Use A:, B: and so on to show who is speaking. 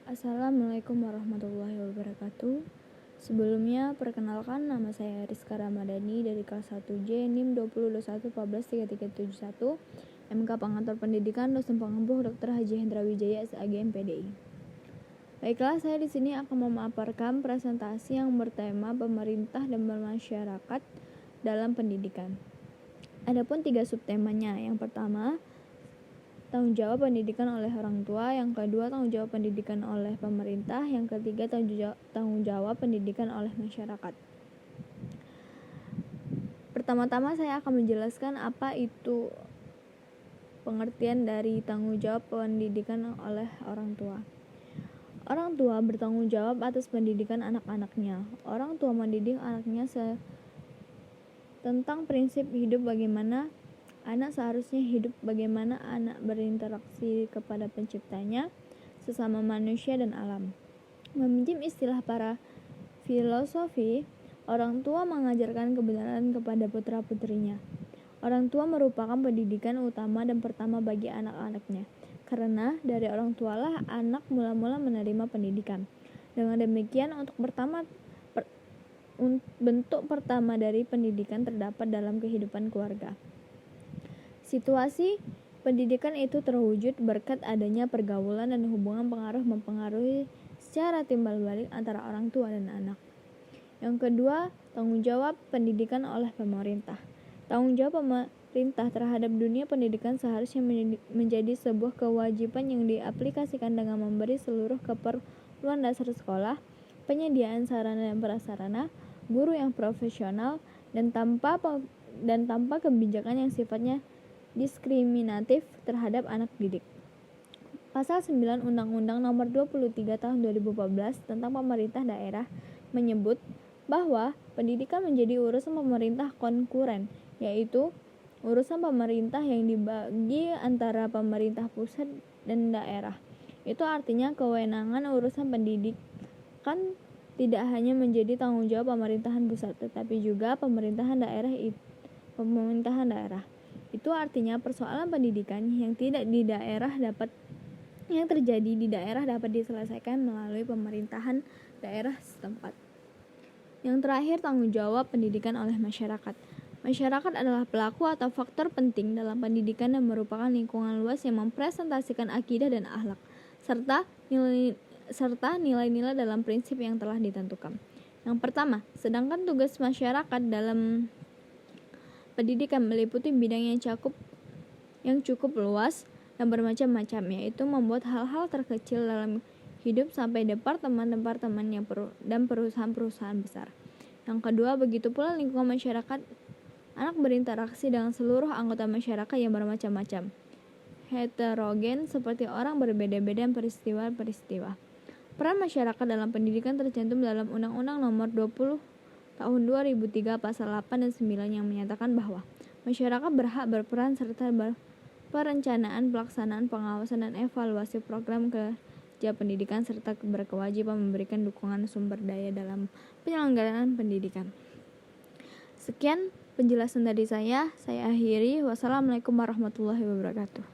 A: Assalamualaikum warahmatullahi wabarakatuh. Sebelumnya, perkenalkan nama saya Rizka Ramadhani dari kelas 1J NIM 2021 MK Pengantar Pendidikan Dosen Pengembuh Dr. Haji Hendra Wijaya SAG MPDI. Baiklah, saya di sini akan memaparkan presentasi yang bertema pemerintah dan masyarakat dalam pendidikan. Adapun 3 subtemanya. Yang pertama, tanggung jawab pendidikan oleh orang tua, yang kedua tanggung jawab pendidikan oleh pemerintah, yang ketiga tanggung jawab pendidikan oleh masyarakat. Pertama-tama saya akan menjelaskan apa itu pengertian dari tanggung jawab pendidikan oleh orang tua. Orang tua bertanggung jawab atas pendidikan anak-anaknya. Orang tua mendidik anaknya tentang prinsip hidup, bagaimana anak seharusnya hidup, bagaimana anak berinteraksi kepada penciptanya, sesama manusia dan alam. Meminjam istilah para filosofi, orang tua mengajarkan kebenaran kepada putra-putrinya. Orang tua merupakan pendidikan utama dan pertama bagi anak-anaknya, karena dari orang tualah anak mula-mula menerima pendidikan. Dengan demikian, bentuk pertama dari pendidikan terdapat dalam kehidupan keluarga. Situasi pendidikan itu terwujud berkat adanya pergaulan dan hubungan mempengaruhi secara timbal balik antara orang tua dan anak. Yang kedua, tanggung jawab pendidikan oleh pemerintah. Tanggung jawab pemerintah terhadap dunia pendidikan seharusnya menjadi sebuah kewajiban yang diaplikasikan dengan memberi seluruh keperluan dasar sekolah, penyediaan sarana dan prasarana, guru yang profesional, dan tanpa kebijakan yang sifatnya diskriminatif terhadap anak didik. Pasal 9 Undang-Undang Nomor 23 Tahun 2014 tentang pemerintah daerah menyebut bahwa pendidikan menjadi urusan pemerintah konkuren, yaitu urusan pemerintah yang dibagi antara pemerintah pusat dan daerah. Itu artinya kewenangan urusan pendidikan tidak hanya menjadi tanggung jawab pemerintahan pusat, tetapi juga pemerintahan daerah. Itu artinya persoalan pendidikan yang terjadi di daerah dapat diselesaikan melalui pemerintahan daerah setempat. Yang terakhir, tanggung jawab pendidikan oleh masyarakat. Masyarakat adalah pelaku atau faktor penting dalam pendidikan dan merupakan lingkungan luas yang mempresentasikan akidah dan akhlak serta nilai-nilai dalam prinsip yang telah ditentukan. Yang pertama, sedangkan tugas masyarakat dalam pendidikan meliputi bidang yang cukup luas dan bermacam-macam, yaitu membuat hal-hal terkecil dalam hidup sampai departemen-departemen dan perusahaan-perusahaan besar. Yang kedua, begitu pula lingkungan masyarakat. Anak berinteraksi dengan seluruh anggota masyarakat yang bermacam-macam, heterogen, seperti orang berbeda-beda dan peristiwa-peristiwa. Peran masyarakat dalam pendidikan tercantum dalam Undang-Undang Nomor 20 Tahun 2003 Pasal 8 dan 9 yang menyatakan bahwa masyarakat berhak berperan serta perencanaan, pelaksanaan, pengawasan, dan evaluasi program kerja pendidikan serta berkewajiban memberikan dukungan sumber daya dalam penyelenggaraan pendidikan. Sekian penjelasan dari saya akhiri. Wassalamualaikum warahmatullahi wabarakatuh.